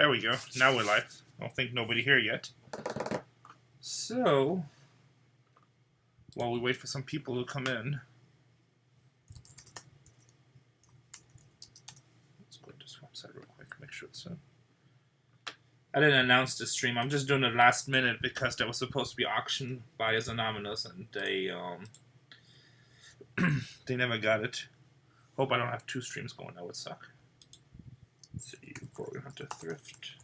There we go. Now we're live. I don't think nobody here yet. So, while we wait for some people to come in, let's go to this website real quick, make sure it's in. I didn't announce the stream. I'm just doing it last minute because there was supposed to be auction buyers anonymous, and they they never got it. Hope I don't have two streams going. That would suck. Let's see, Bargain Hunter Thrift.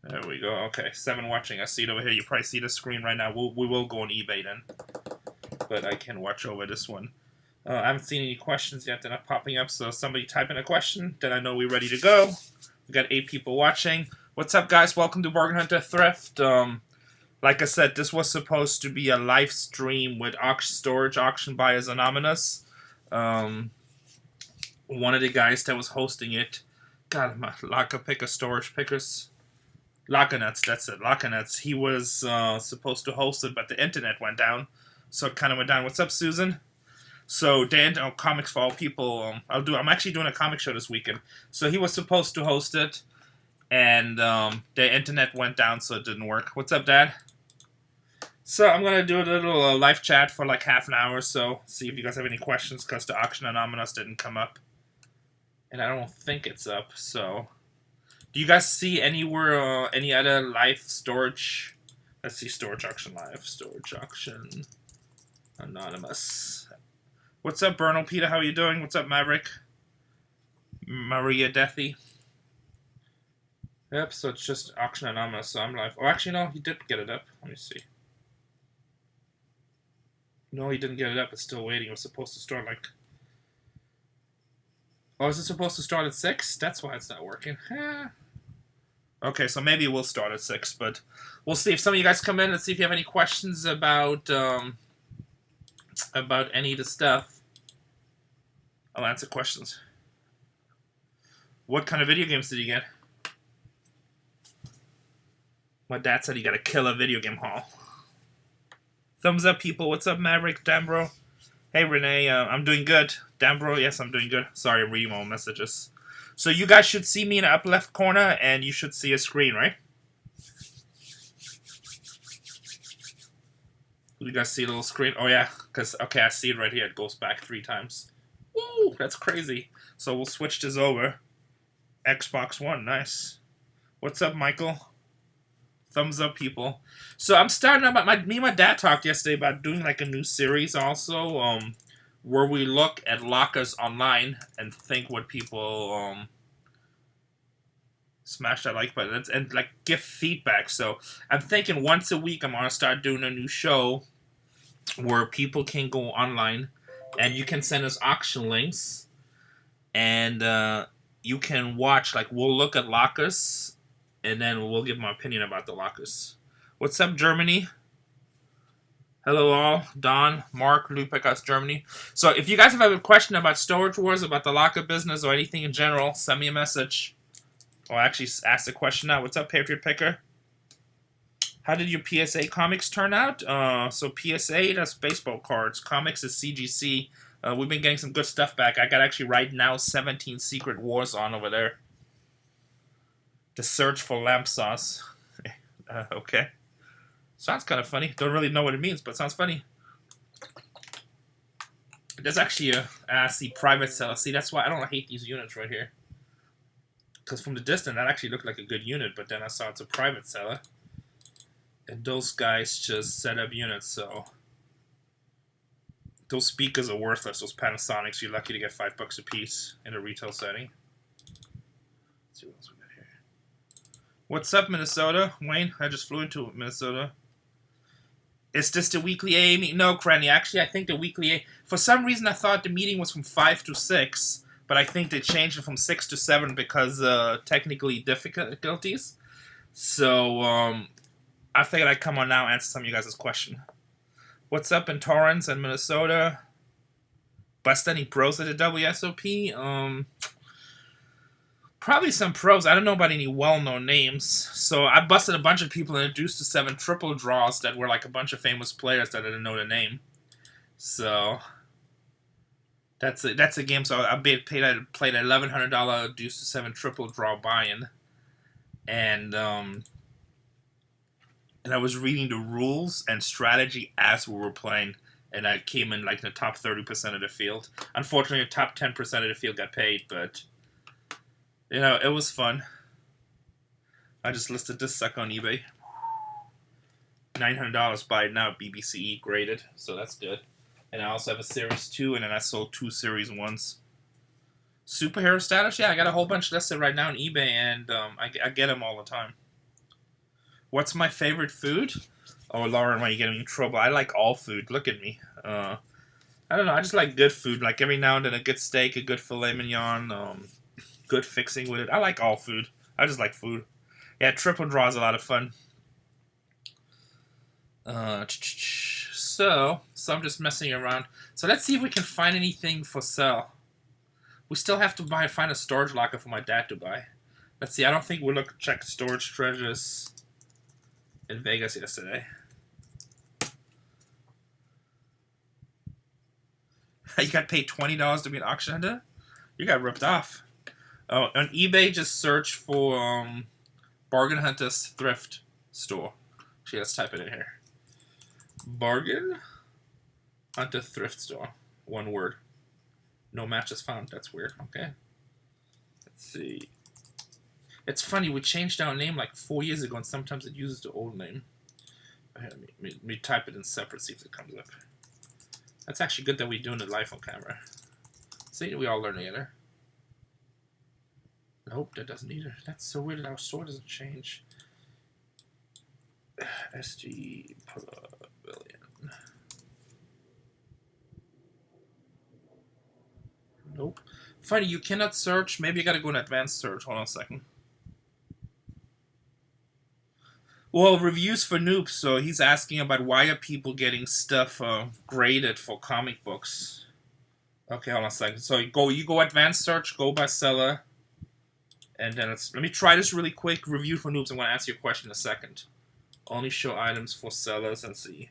There we go. Okay, 7 watching. I see it over here. You probably see the screen right now. We will go on eBay then, but I can watch over this one. I haven't seen any questions yet. They're not popping up, so somebody type in a question. Then I know we're ready to go. We got 8 people watching. What's up, guys? Welcome to Bargain Hunter Thrift. Like I said, this was supposed to be a live stream with storage auction buyers anonymous. One of the guys that was hosting it, God, my locker picker, storage pickers. Lockernuts, that's it. Lockernuts. He was supposed to host it, but the internet went down, so it kind of went down. What's up, Susan? So Dan, Comics for All People. I'm actually doing a comic show this weekend. So he was supposed to host it, and the internet went down, so it didn't work. What's up, Dad? So I'm gonna do a little live chat for like half an hour or so. See if you guys have any questions, because the auction anonymous didn't come up, and I don't think it's up. So. Do you guys see anywhere any other live storage? Let's see, storage auction live, storage auction anonymous. What's up, Bernal Peter? How are you doing? What's up, Maverick? Maria Deathy. Yep, so it's just auction anonymous. So I'm live. Oh, actually, no, he did get it up. Let me see. No, he didn't get it up. It's still waiting. It was supposed to start like. Oh, is it supposed to start at 6? That's why it's not working. Okay, so maybe we'll start at 6, but we'll see. If some of you guys come in, let's see if you have any questions about any of the stuff. I'll answer questions. What kind of video games did you get? My dad said he got a killer video game haul. Thumbs up, people. What's up, Maverick, Dambro? Hey, Rene. I'm doing good. Dambro, yes, I'm doing good. Sorry, I'm reading my own messages. So you guys should see me in the upper left corner, and you should see a screen, right? Do you guys see a little screen? Oh, yeah, because, okay, I see it right here. It goes back 3 times. Woo, that's crazy. So we'll switch this over. Xbox One, nice. What's up, Michael? Thumbs up, people. So I'm starting about me and my dad talked yesterday about doing like a new series also, where we look at lockers online and think what people smash that like button and like give feedback. So I'm thinking once a week I'm gonna start doing a new show where people can go online and you can send us auction links and you can watch, like we'll look at lockers and then we'll give my opinion about the lockers. What's up, Germany? Hello all, Don, Mark, Lupekas, Germany. So if you guys have a question about Storage Wars, about the locker business, or anything in general, send me a message. Or actually ask the question now. What's up, Patriot Picker? How did your PSA comics turn out? So PSA, that's baseball cards. Comics is CGC. We've been getting some good stuff back. I got actually right now 17 Secret Wars on over there. The Search for Lamp Sauce. Okay. Sounds kind of funny. Don't really know what it means, but it sounds funny. There's actually a see, private seller. See, that's why I don't hate these units right here. Because from the distance, that actually looked like a good unit, but then I saw it's a private seller. And those guys just set up units, so... Those speakers are worthless, those Panasonics. You're lucky to get $5 a piece in a retail setting. Let's see what else we got here. What's up, Minnesota? Wayne, I just flew into Minnesota. Is this the weekly AA meeting? No, Cranny. Actually, I think the weekly AA... For some reason, I thought the meeting was from 5 to 6, but I think they changed it from 6 to 7 because technically difficulties. So, I figured I'd come on now and answer some of you guys' question. What's up in Torrance and Minnesota? Bust any pros at the WSOP? Probably some pros. I don't know about any well-known names. So I busted a bunch of people introduced to 7 triple draws that were like a bunch of famous players that I didn't know the name. So that's a game. So I played a $1,100 deuce to 7 triple draw buy-in, and I was reading the rules and strategy as we were playing, and I came in like the top 30% of the field. Unfortunately, the top 10% of the field got paid, but you know, it was fun. I just listed this sucker on eBay. $900 buy it now, BBCE graded, so that's good. And I also have a Series 2, and then I sold 2 Series 1s. Superhero status? Yeah, I got a whole bunch listed right now on eBay, and I get them all the time. What's my favorite food? Oh, Lauren, why are you getting in trouble? I like all food. Look at me. I don't know. I just like good food. Like every now and then a good steak, a good filet mignon, good fixing with it. I like all food. I just like food. Yeah, triple draw is a lot of fun. So I'm just messing around. So let's see if we can find anything for sale. We still have to find a storage locker for my dad to buy. Let's see. I don't think we'll check storage treasures in Vegas yesterday. You got paid $20 to be an auction hunter? You got ripped off. Oh, on eBay, just search for Bargain Hunter's Thrift Store. Actually, let's type it in here. Bargain Hunter Thrift Store. One word. No matches found. That's weird. Okay. Let's see. It's funny, we changed our name like 4 years ago, and sometimes it uses the old name. Let me type it in separate, see if it comes up. That's actually good that we're doing it live on camera. See, we all learn together. Nope, that doesn't either. That's so weird that our store doesn't change. SG Pavilion. Nope. Funny, you cannot search. Maybe you gotta go in advanced search. Hold on a second. Well, reviews for noobs. So he's asking about why are people getting stuff graded for comic books. Okay, hold on a second. So you go advanced search, go by seller, and then let me try this really quick. Review for noobs. I'm going to answer your question in a second. Only show items for sellers. Let's see.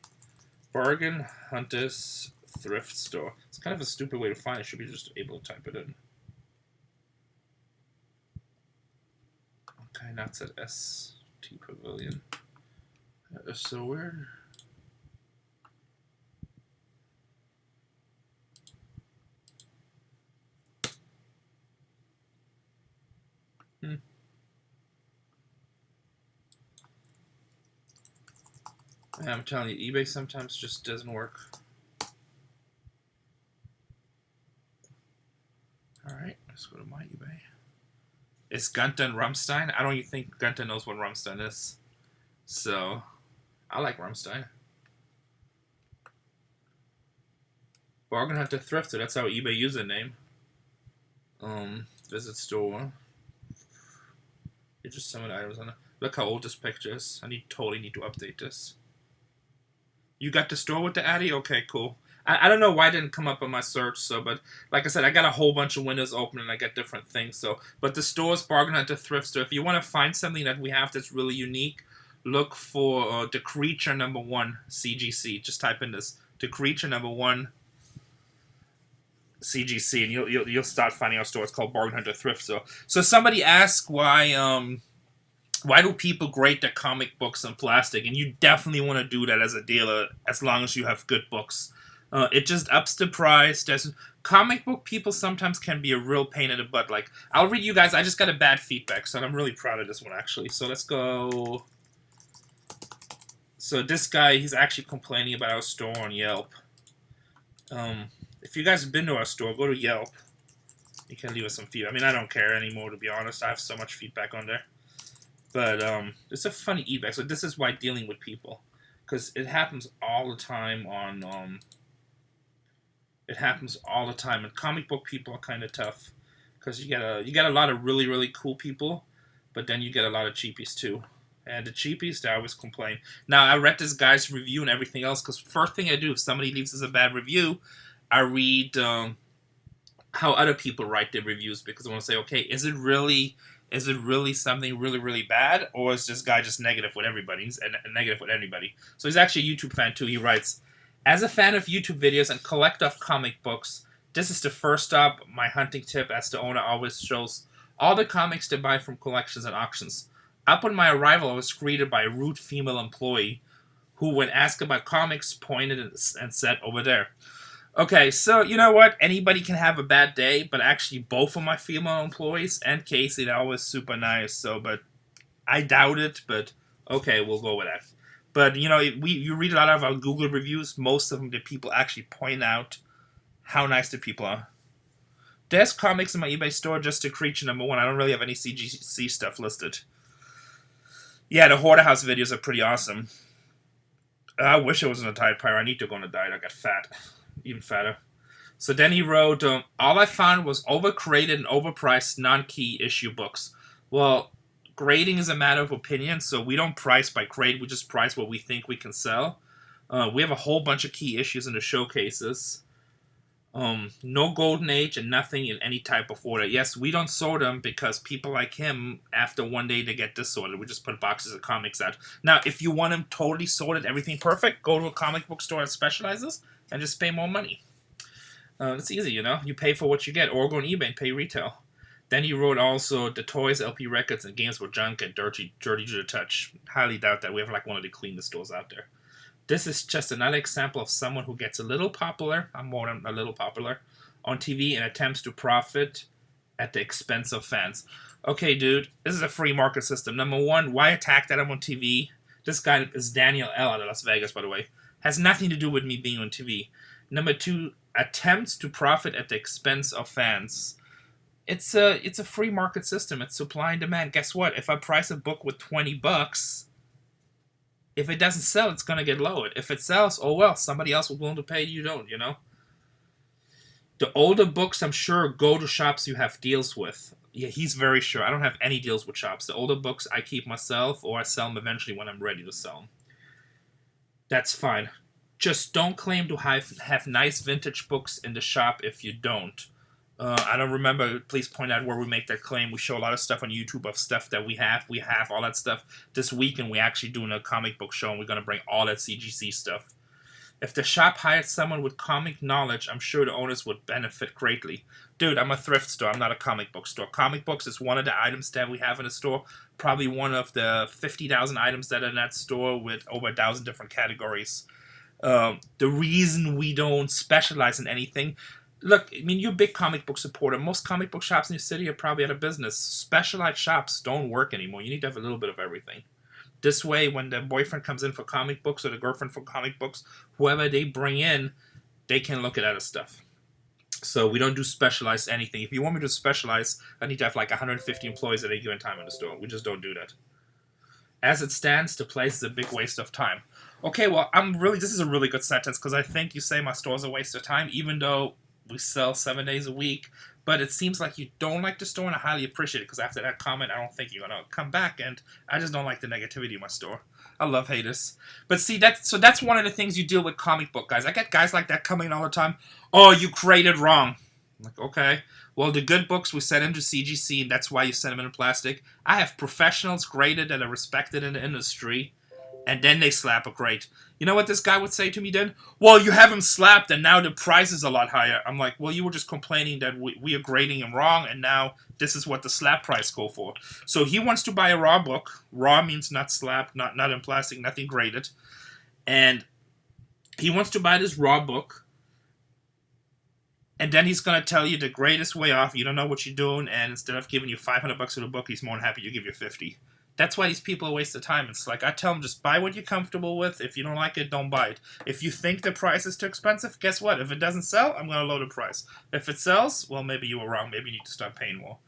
Bargain Hunters Thrift Store. It's kind of a stupid way to find it. Should be just able to type it in. Okay, now it's at ST Pavilion. That is so weird. Yeah, I'm telling you, eBay sometimes just doesn't work. Alright, let's go to my eBay. Is Gunther and Rumstein? I don't even think Gunther knows what Rumstein is. So, I like Rumstein. Bargain Hunter Thrifter, that's our eBay username. Visit store. You just some of the items on it. Look how old this picture is. I totally need to update this. You got the store with the Addy? Okay, cool. I don't know why it didn't come up on my search, but like I said, I got a whole bunch of windows open and I got different things. But the store's Bargain Hunter Thrift Store. If you want to find something that we have that's really unique, look for the Creature number 1 CGC. Just type in this, the Creature number 1 CGC, and you'll start finding our store. It's called Bargain Hunter Thrift Store. So somebody asked why do people grade their comic books in plastic? And you definitely want to do that as a dealer, as long as you have good books. It just ups the price. Comic book people sometimes can be a real pain in the butt. Like, I'll read you guys. I just got a bad feedback, so I'm really proud of this one, actually. So let's go. So this guy, he's actually complaining about our store on Yelp. If you guys have been to our store, go to Yelp. You can leave us some feedback. I mean, I don't care anymore, to be honest. I have so much feedback on there. But it's a funny feedback. So this is why dealing with people, because it happens all the time on. It happens all the time, and comic book people are kind of tough, because you get a lot of really, really cool people, but then you get a lot of cheapies too. And the cheapies, they always complain. Now, I read this guy's review and everything else, because first thing I do, if somebody leaves us a bad review, I read how other people write their reviews, because I want to say, okay, is it really something really, really bad, or is this guy just negative with everybody? He's negative with anybody. So he's actually a YouTube fan too. He writes, as a fan of YouTube videos and collector of comic books, this is the first stop. My hunting tip, as the owner always shows all the comics they buy from collections and auctions. Upon my arrival, I was greeted by a rude female employee who, when asked about comics, pointed and said, over there. Okay, so you know what? Anybody can have a bad day, but actually both of my female employees and Casey, they're always super nice. So, but I doubt it, but okay, we'll go with that. But, you know, you read a lot of our Google reviews. Most of them, the people actually point out how nice the people are. There's comics in my eBay store, just to Creature #1. I don't really have any CGC stuff listed. Yeah, the Hoarder House videos are pretty awesome. I wish I was on a diet, Pyro. I need to go on a diet. I got fat. Even fatter. So then he wrote, all I found was overcrated and overpriced non-key issue books. Well, grading is a matter of opinion, so we don't price by grade. We just price what we think we can sell. We have a whole bunch of key issues in the showcases. No Golden Age and nothing in any type of order. Yes, we don't sort them because people like him, after one day, they get disordered. We just put boxes of comics out. Now, if you want them totally sorted, everything perfect, go to a comic book store that specializes and just pay more money. It's easy, you know. You pay for what you get, or go on eBay and pay retail. Then he wrote also, the toys, LP records, and games were junk and dirty to the touch. Highly doubt that. We have like one of the cleanest stores out there. This is just another example of someone who gets a little popular, I'm more than a little popular, on TV and attempts to profit at the expense of fans. Okay, dude, this is a free market system. Number one, why attack that I'm on TV? This guy is Daniel L. out of Las Vegas, by the way. Has nothing to do with me being on TV. Number two, attempts to profit at the expense of fans. It's a free market system. It's supply and demand. Guess what? If I price a book with $20, if it doesn't sell, it's going to get lowered. If it sells, oh well, somebody else will be willing to pay, you don't, you know? The older books, I'm sure, go to shops you have deals with. Yeah, he's very sure. I don't have any deals with shops. The older books I keep myself, or I sell them eventually when I'm ready to sell them. That's fine. Just don't claim to have nice vintage books in the shop if you don't. I don't remember. Please point out where we make that claim. We show a lot of stuff on YouTube of stuff that we have. We have all that stuff. This weekend, we're actually doing a comic book show, and we're going to bring all that CGC stuff. If the shop hired someone with comic knowledge, I'm sure the owners would benefit greatly. Dude, I'm a thrift store. I'm not a comic book store. Comic books is one of the items that we have in the store. Probably one of the 50,000 items that are in that store with over 1,000 different categories. The reason we don't specialize in anything... Look, I mean, you're a big comic book supporter. Most comic book shops in your city are probably out of business. Specialized shops don't work anymore. You need to have a little bit of everything. This way, when the boyfriend comes in for comic books or the girlfriend for comic books, whoever they bring in, they can look at other stuff. So we don't do specialized anything. If you want me to specialize, I need to have like 150 employees at a given time in the store. We just don't do that. As it stands, the place is a big waste of time. Okay, well, this is a really good sentence, because I think you say my store's a waste of time, even though we sell 7 days a week, but it seems like you don't like the store, and I highly appreciate it, because after that comment, I don't think you're going to come back, and I just don't like the negativity in my store. I love haters. But see, that's one of the things you deal with comic book guys. I get guys like that coming in all the time. Oh, you graded wrong. I'm like, okay. Well, the good books, we send them to CGC, and that's why you send them in plastic. I have professionals graded that are respected in the industry, and then they slap a grade. You know what this guy would say to me then? Well, you have him slapped, and now the price is a lot higher. I'm like, well, you were just complaining that we are grading him wrong, and now this is what the slap price go for. So he wants to buy a raw book. Raw means not slapped, not in plastic, nothing graded. And he wants to buy this raw book, and then he's going to tell you the grade is way off, you don't know what you're doing, and instead of giving you $500 for the book, he's more than happy to give you $50. That's why these people are waste of time. It's like, I tell them, just buy what you're comfortable with. If you don't like it, don't buy it. If you think the price is too expensive, guess what? If it doesn't sell, I'm going to lower the price. If it sells, well, maybe you were wrong. Maybe you need to start paying more.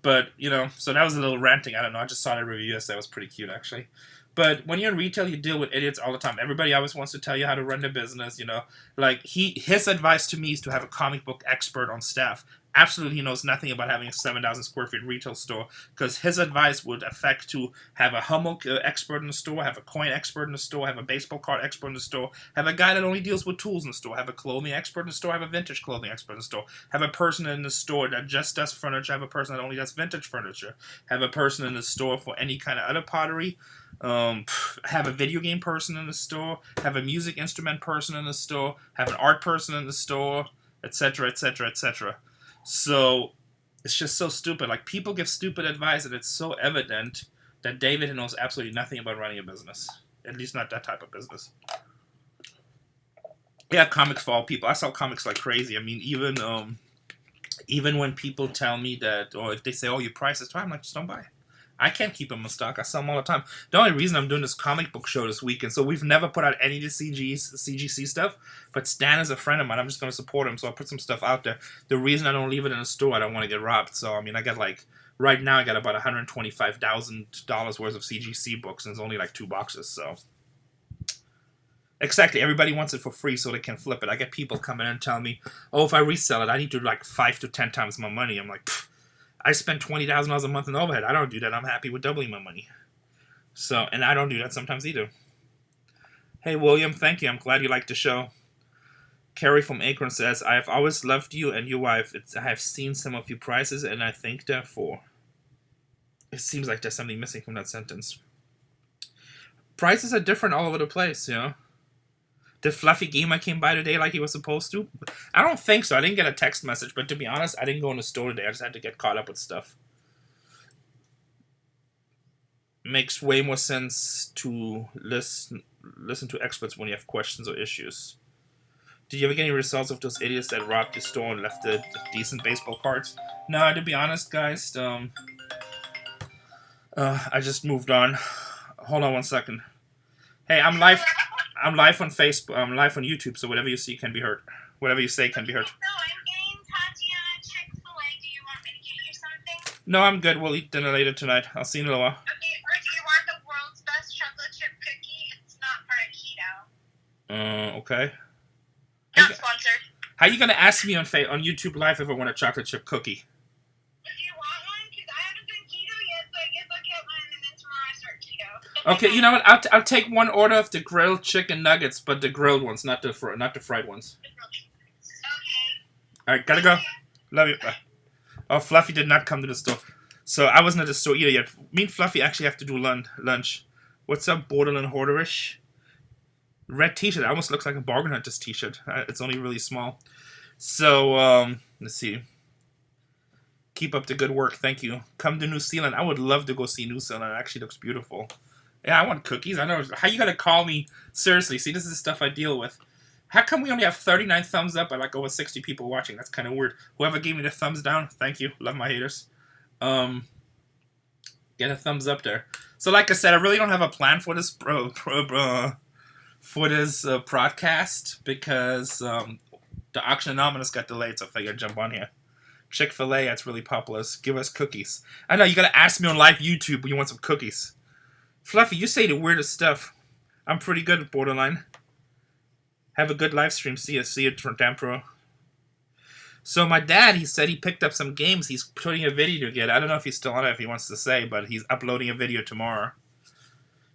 But, you know, so that was a little ranting. I don't know. I just saw that review yesterday. That was pretty cute, actually. But when you're in retail, you deal with idiots all the time. Everybody always wants to tell you how to run their business, you know. Like, his advice to me is to have a comic book expert on staff. absolutely knows nothing about having a 7,000 square feet retail store, because his advice would affect to have a Hummel expert in the store, have a coin expert in the store, have a baseball card expert in the store, have a guy that only deals with tools in the store, have a clothing expert in the store, have a vintage clothing expert in the store, have a person in the store that just does furniture, have a person that only does vintage furniture, have a person in the store for any kind of other pottery, have a video game person in the store, have a music instrument person in the store, have an art person in the store, etc., etc., etc. So it's just so stupid. Like, people give stupid advice, and it's so evident that David knows absolutely nothing about running a business. At least not that type of business. Yeah, comics for all people. I sell comics like crazy. I mean, even when people tell me that, or if they say, "Oh, your price is too high," I'm like, just don't buy it. I can't keep them in stock. I sell them all the time. The only reason I'm doing this comic book show this weekend, so we've never put out any of the CGC stuff, but Stan is a friend of mine. I'm just going to support him, so I'll put some stuff out there. The reason I don't leave it in the store, I don't want to get robbed. So, I mean, I got like, right now I got about $125,000 worth of CGC books, and it's only like 2 boxes, so. Exactly. Everybody wants it for free so they can flip it. I get people coming in and telling me, "Oh, if I resell it, I need to like 5 to 10 times my money." I'm like, pfft. I spend $20,000 a month in overhead. I don't do that. I'm happy with doubling my money. So, and I don't do that sometimes either. Hey, William, thank you. I'm glad you liked the show. Carrie from Akron says, "I have always loved you and your wife. I have seen some of your prices, and I think therefore." It seems like there's something missing from that sentence. Prices are different all over the place, you know. Did Fluffy Gamer came by today like he was supposed to? I don't think so. I didn't get a text message, but to be honest, I didn't go in the store today. I just had to get caught up with stuff. Makes way more sense to listen to experts when you have questions or issues. Did you ever get any results of those idiots that robbed your store and left the decent baseball cards? No, to be honest, guys, I just moved on. Hold on one second. Hey, I'm live on Facebook. I'm live on YouTube, so whatever you see can be heard. Whatever you say can be heard. So I'm getting Tatiana Chick-fil-A. Do you want me to get you something? No, I'm good. We'll eat dinner later tonight. I'll see you in a little while. Okay, or do you want the world's best chocolate chip cookie? It's not for a keto. Okay. Not sponsored. How you gonna ask me on YouTube Live if I want a chocolate chip cookie? Do you want one? Because I haven't done keto yet, so I guess I'll get one, and then tomorrow I start keto. Okay, you know what? I'll take one order of the grilled chicken nuggets, but the grilled ones, not the fried ones. Okay. All right, gotta go. Love you. Bye. Oh, Fluffy did not come to the store, so I wasn't at the store either yet. Me and Fluffy actually have to do lunch. What's up, Borderland Hoarderish? Red t-shirt. It almost looks like a Bargain Hunters t-shirt. It's only really small. So, let's see. Keep up the good work. Thank you. Come to New Zealand. I would love to go see New Zealand. It actually looks beautiful. Yeah, I want cookies. I know. How you gonna call me? Seriously, see, this is the stuff I deal with. How come we only have 39 thumbs up and like over 60 people watching? That's kind of weird. Whoever gave me the thumbs down, thank you. Love my haters. Get a thumbs up there. So, like I said, I really don't have a plan for this broadcast because the Auction Anonymous got delayed, so I figured I'd jump on here. Chick-fil-A, that's really popular. Give us cookies. I know, you gotta ask me on live YouTube when you want some cookies. Fluffy, you say the weirdest stuff. I'm pretty good at Borderline. Have a good live stream. See you, damn pro. So my dad, he said he picked up some games. He's putting a video together. I don't know if he's still on it, if he wants to say, but he's uploading a video tomorrow.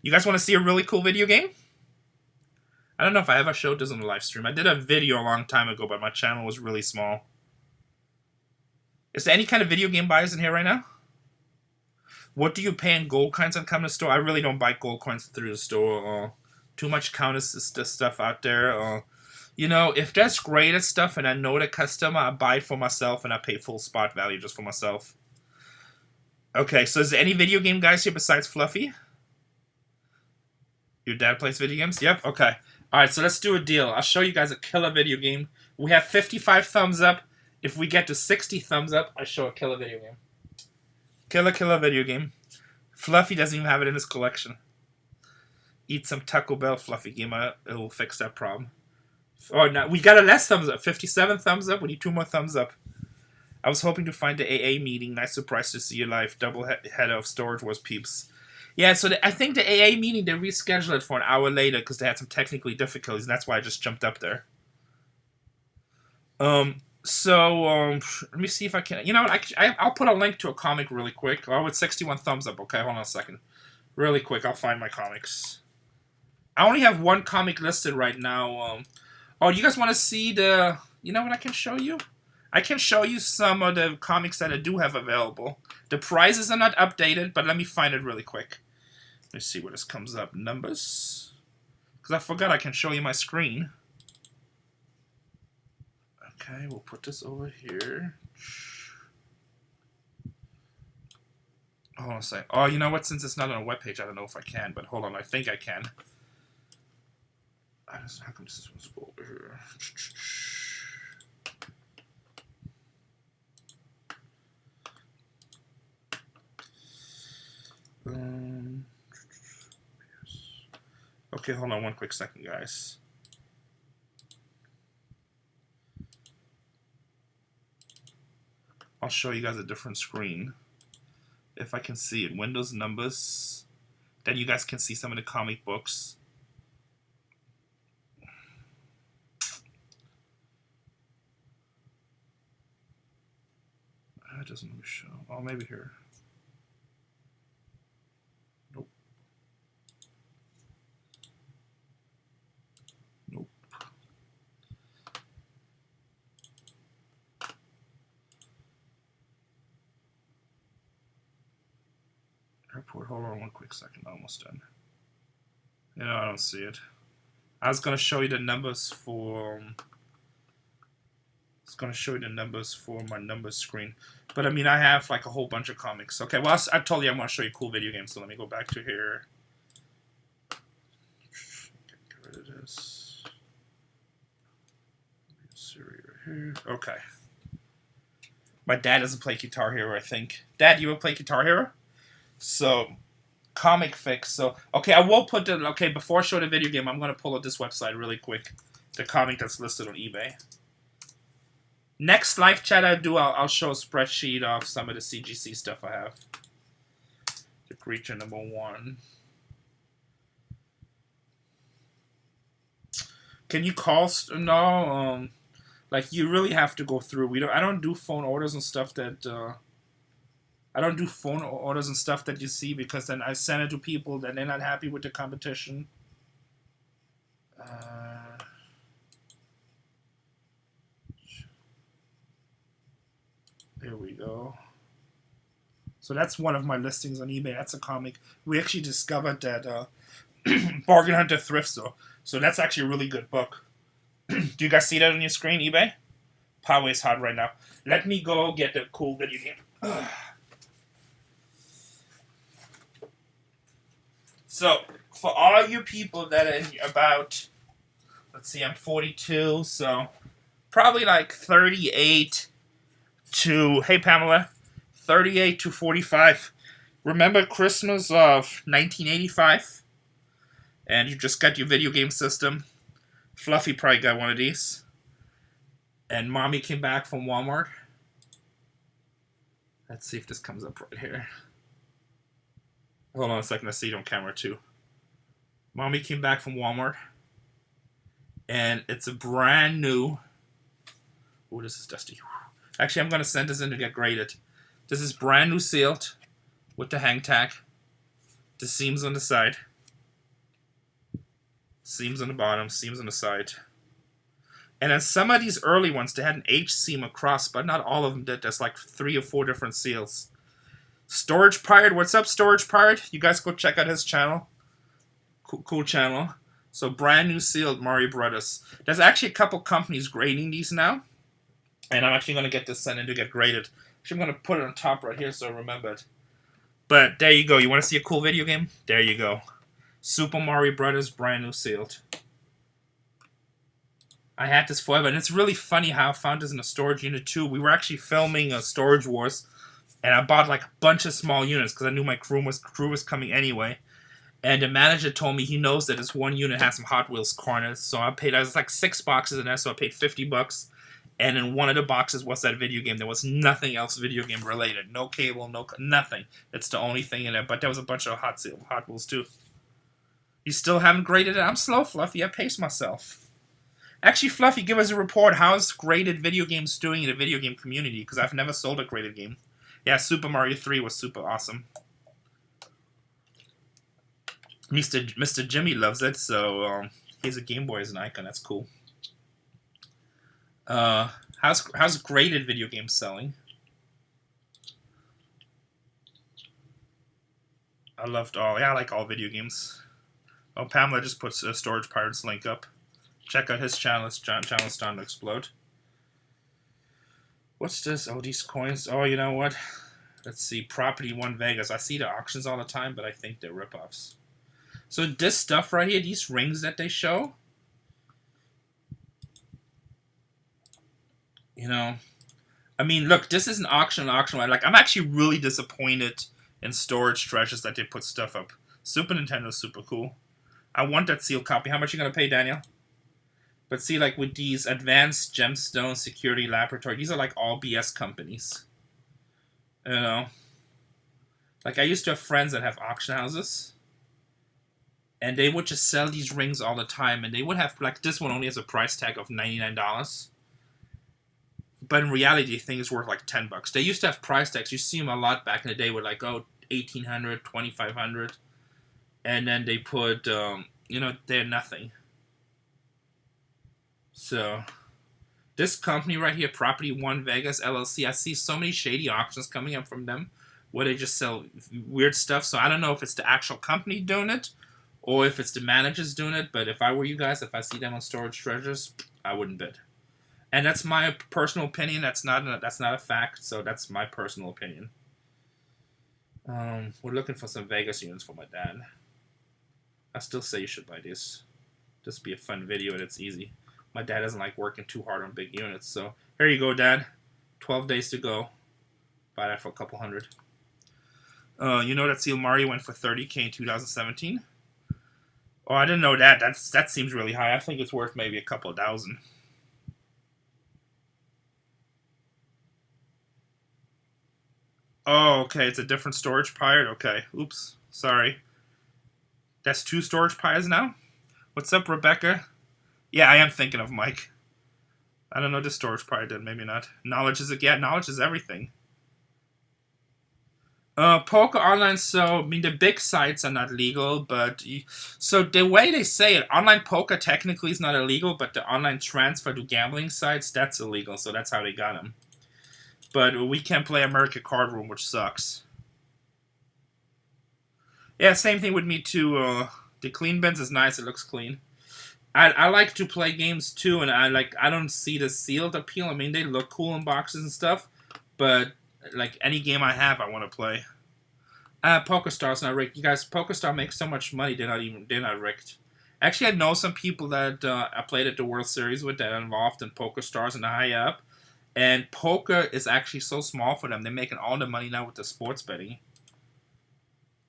You guys want to see a really cool video game? I don't know if I ever showed this on the live stream. I did a video a long time ago, but my channel was really small. Is there any kind of video game buyers in here right now? What do you pay in gold coins on coming to the store? I really don't buy gold coins through the store. Too much counter stuff out there. You know, if there's graded stuff and I know the customer, I buy it for myself and I pay full spot value just for myself. Okay, so is there any video game guys here besides Fluffy? Your dad plays video games? Yep, okay. Alright, so let's do a deal. I'll show you guys a killer video game. We have 55 thumbs up. If we get to 60 thumbs up, I show a killer video game. Killer video game. Fluffy doesn't even have it in his collection. Eat some Taco Bell, Fluffy Gamer. It'll fix that problem. Oh, no, we got a less thumbs up. 57 thumbs up. We need 2 more thumbs up. I was hoping to find the AA meeting. Nice surprise to see you live. Double header of Storage Wars peeps. Yeah, so I think the AA meeting, they rescheduled it for an hour later because they had some technical difficulties, and that's why I just jumped up there. So, let me see if I can. You know what? I'll put a link to a comic really quick. Oh, with 61 thumbs up. Okay, hold on a second. Really quick, I'll find my comics. I only have one comic listed right now. Oh, you guys want to see the... You know what I can show you? I can show you some of the comics that I do have available. The prices are not updated, but let me find it really quick. Let me see where this comes up. Numbers. Because I forgot I can show you my screen. Okay, we'll put this over here. Hold on a second. Oh, you know what? Since it's not on a webpage, I don't know if I can, but hold on. I think I can. How come this one's over here? Okay, hold on one quick second, guys. I'll show you guys a different screen. If I can see it. Windows numbers. Then you guys can see some of the comic books. It doesn't really show. Oh, maybe here. Nope. Nope. Airport. Hold on one quick second. Almost done. You know, I don't see it. I was going to show you the numbers for... It's going to show you the numbers for my numbers screen. But, I mean, I have, like, a whole bunch of comics. Okay, well, I told you I'm going to show you cool video games, so let me go back to here. Get rid of this. Here. Okay. My dad doesn't play Guitar Hero, I think. Dad, you ever play Guitar Hero? So, comic fix. So, okay, I will put the... Okay, before I show the video game, I'm going to pull up this website really quick. The comic that's listed on eBay. Next live chat I do, I'll show a spreadsheet of some of the CGC stuff I have. The Creature number 1. Can you call? No. Like you really have to go through. I don't do phone orders and stuff that. I don't do phone orders and stuff that you see because then I send it to people that they're not happy with the competition. There we go. So that's one of my listings on eBay. That's a comic. We actually discovered that Bargain Hunter Thrift Store. So that's actually a really good book. Do you guys see that on your screen, eBay? Power is hot right now. Let me go get the cool video game. So, for all you people that are about, let's see, I'm 42, so probably like 38 to, hey Pamela, 38 to 45. Remember Christmas of 1985? And you just got your video game system. Fluffy probably got one of these. And Mommy came back from Walmart. Let's see if this comes up right here. Hold on a second, I see it on camera too. Mommy came back from Walmart. And it's a brand new... Oh, this is dusty. Actually, I'm going to send this in to get graded. This is brand new sealed with the hang tag. The seams on the side. Seams on the bottom, seams on the side. And then some of these early ones, they had an H seam across, but not all of them did. There's like 3 or 4 different seals. Storage Pirate, what's up, Storage Pirate? You guys go check out his channel. Cool channel. So brand new sealed Mario Brothers. There's actually a couple companies grading these now. And I'm actually going to get this sent in to get graded. Actually, I'm going to put it on top right here so I remember it. But there you go. You want to see a cool video game? There you go. Super Mario Brothers, brand new sealed. I had this forever, and it's really funny how I found this in a storage unit too. We were actually filming a Storage Wars, and I bought like a bunch of small units because I knew my crew was coming anyway. And the manager told me he knows that this one unit has some Hot Wheels corners, so I was like 6 boxes in there, so I paid $50. And in one of the boxes was that video game. There was nothing else video game related. No cable, nothing. It's the only thing in there. But there was a bunch of Hot Wheels too. You still haven't graded it? I'm slow, Fluffy. I paced myself. Actually, Fluffy, give us a report. How's graded video games doing in the video game community? Because I've never sold a graded game. Yeah, Super Mario 3 was super awesome. Mr. Jimmy loves it, so he's a Game Boy as an icon. That's cool. How's graded video games selling? I loved all. Yeah, I like all video games. Oh, Pamela just puts a Storage Pirates link up. Check out his channel. His channel's starting to explode. What's this? Oh, these coins. Oh, you know what? Let's see. Property 1 Vegas. I see the auctions all the time, but I think they're ripoffs. So this stuff right here, these rings that they show, you know, I mean, look, this is an auction, right? Like, I'm actually really disappointed in Storage Treasures that they put stuff up. Super Nintendo's super cool. I want that sealed copy. How much are you going to pay, Daniel? But see, like, with these Advanced Gemstone Security Laboratory, these are, like, all BS companies. You know? Like, I used to have friends that have auction houses. And they would just sell these rings all the time. And they would have, like, this one only has a price tag of $99. But in reality, the thing is worth, like, $10. They used to have price tags. You see them a lot back in the day with, like, oh, $1,800, $2,500. And then they put, you know, they're nothing. So, this company right here, Property 1 Vegas LLC, I see so many shady auctions coming up from them where they just sell weird stuff. So, I don't know if it's the actual company doing it or if it's the managers doing it. But if I were you guys, if I see them on Storage Treasures, I wouldn't bid. And that's my personal opinion. That's not a fact. So, that's my personal opinion. We're looking for some Vegas units for my dad. I still say you should buy this. Just be a fun video and it's easy. My dad doesn't like working too hard on big units, so here you go, Dad. 12 days to go. Buy that for a couple hundred. You know that Seal Mario went for $30K in 2017? Oh, I didn't know that. That seems really high. I think it's worth maybe a couple thousand. Oh, okay. It's a different storage pirate. Okay. Oops. Sorry. That's 2 storage pirates now? What's up, Rebecca? Yeah, I am thinking of Mike. I don't know the storage pirate did. Maybe not. Knowledge is knowledge is everything. Poker online, so, I mean, the big sites are not legal, but, so the way they say it, online poker technically is not illegal, but the online transfer to gambling sites, that's illegal, so that's how they got them. But we can't play America Card Room, which sucks. Yeah, same thing with me too. The clean bins is nice, it looks clean. I like to play games too, and I don't see the sealed appeal. I mean, they look cool in boxes and stuff, but like any game I have, I want to play. PokerStar's not rigged. You guys, PokerStar makes so much money. They're not rigged. Actually, I know some people that I played at the World Series with that are involved in PokerStars and high up, and poker is actually so small for them. They're making all the money now with the sports betting.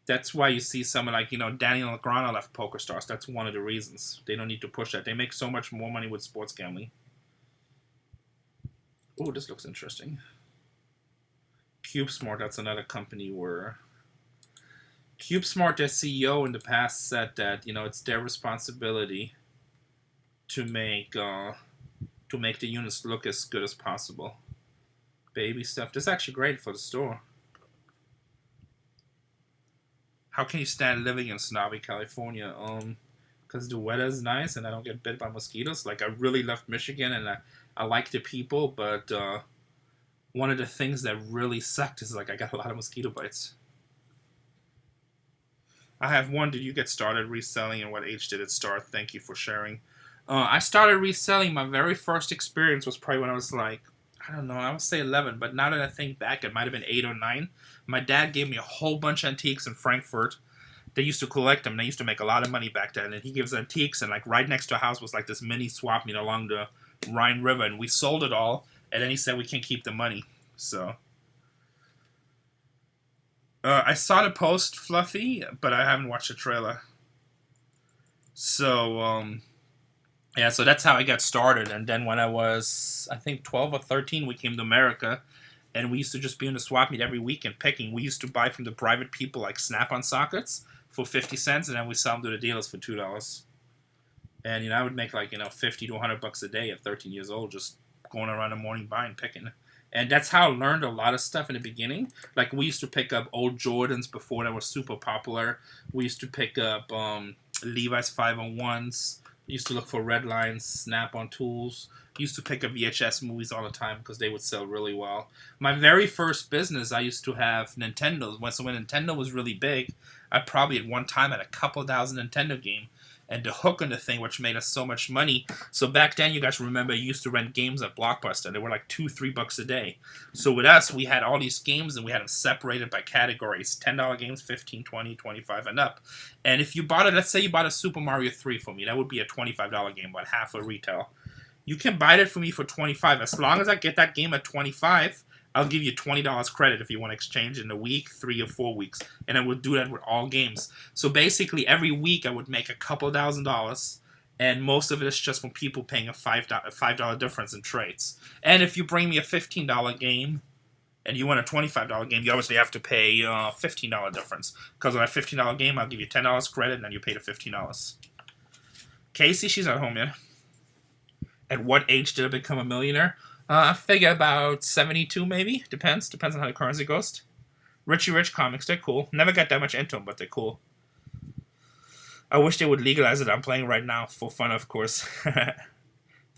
That's why you see someone like, you know, Daniel Negreanu left PokerStars. That's one of the reasons. They don't need to push that. They make so much more money with sports gambling. Oh, this looks interesting. CubeSmart, that's another company where... CubeSmart, their CEO in the past said that, you know, it's their responsibility to make the units look as good as possible. Baby stuff. This is actually great for the store. How can you stand living in snobby California? Because the weather is nice and I don't get bit by mosquitoes. Like, I really love Michigan and I like the people, but one of the things that really sucked is, like, I got a lot of mosquito bites. I have one. Did you get started reselling and what age did it start? Thank you for sharing. I started reselling. My very first experience was probably when I was like, I don't know, I would say 11, but now that I think back, it might have been 8 or 9. My dad gave me a whole bunch of antiques in Frankfurt. They used to collect them. They used to make a lot of money back then. And he gives antiques, and like right next to a house was like this mini swap meet along the Rhine River, and we sold it all. And then he said we can't keep the money. So I saw the post, Fluffy, but I haven't watched the trailer. So yeah, so that's how I got started. And then when I was, I think, 12 or 13, we came to America. And we used to just be in the swap meet every week and picking. We used to buy from the private people like Snap-on sockets for 50 cents. And then we sell them to the dealers for $2. And, you know, I would make like, you know, 50 to 100 bucks a day at 13 years old, just going around the morning buying, picking. And that's how I learned a lot of stuff in the beginning. Like, we used to pick up old Jordans before they were super popular. We used to pick up Levi's 501s. We used to look for red lines, snap-on tools. We used to pick up VHS movies all the time because they would sell really well. My very first business, I used to have Nintendos. So when Nintendo was really big, I probably at one time had a couple thousand Nintendo games. And the hook on the thing, which made us so much money. So back then, you guys remember, you used to rent games at Blockbuster. They were like $2-3 a day. So with us, we had all these games, and we had them separated by categories. $10 games, 15, 20, 25, and up. And if you bought it, let's say you bought a Super Mario 3 for me, that would be a $25 game, about half of retail. You can buy it for me for $25. As long as I get that game at $25, I'll give you $20 credit if you want to exchange in a week, 3 or 4 weeks. And I would do that with all games. So basically, every week I would make a couple $1,000s. And most of it is just from people paying a $5 difference in trades. And if you bring me a $15 game and you want a $25 game, you obviously have to pay a $15 difference. Because on that $15 game, I'll give you $10 credit and then you pay the $15. Casey, she's not home yet. At what age did I become a millionaire? I figure about 72 maybe. Depends on how the currency goes. Richie Rich comics, they're cool. Never got that much into them, but they're cool. I wish they would legalize it. I'm playing right now for fun, of course.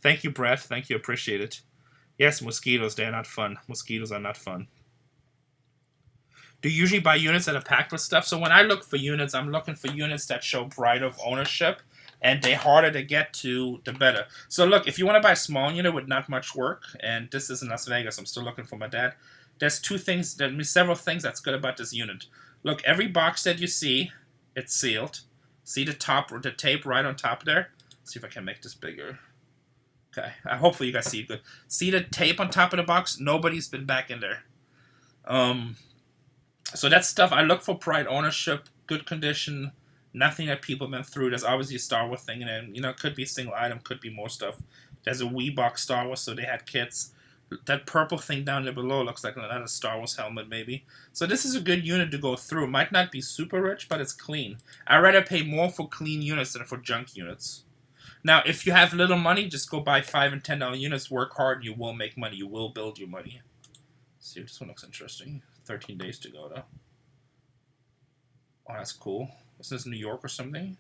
Thank you, Brett. Thank you. Appreciate it. Yes, mosquitoes, they're not fun. Mosquitoes are not fun. Do you usually buy units that are packed with stuff? So when I look for units, I'm looking for units that show pride of ownership. And they're harder to get to, the better. So look, if you want to buy a small unit with not much work, and this is in Las Vegas, I'm still looking for my dad. There's several things that's good about this unit. Look, every box that you see, it's sealed. See the tape right on top there? Let's see if I can make this bigger. Okay, hopefully you guys see it good. See the tape on top of the box? Nobody's been back in there. So that's stuff. I look for pride ownership, good condition. Nothing that people have been through. There's obviously a Star Wars thing, and then, you know, it could be a single item, could be more stuff. There's a Wii box Star Wars, so they had kits. That purple thing down there below looks like another Star Wars helmet, maybe. So this is a good unit to go through. It might not be super rich, but it's clean. I'd rather pay more for clean units than for junk units. Now, if you have little money, just go buy $5 and $10 units. Work hard, and you will make money. You will build your money. Let's see, this one looks interesting. 13 days to go, though. Oh, that's cool. Is this New York or something?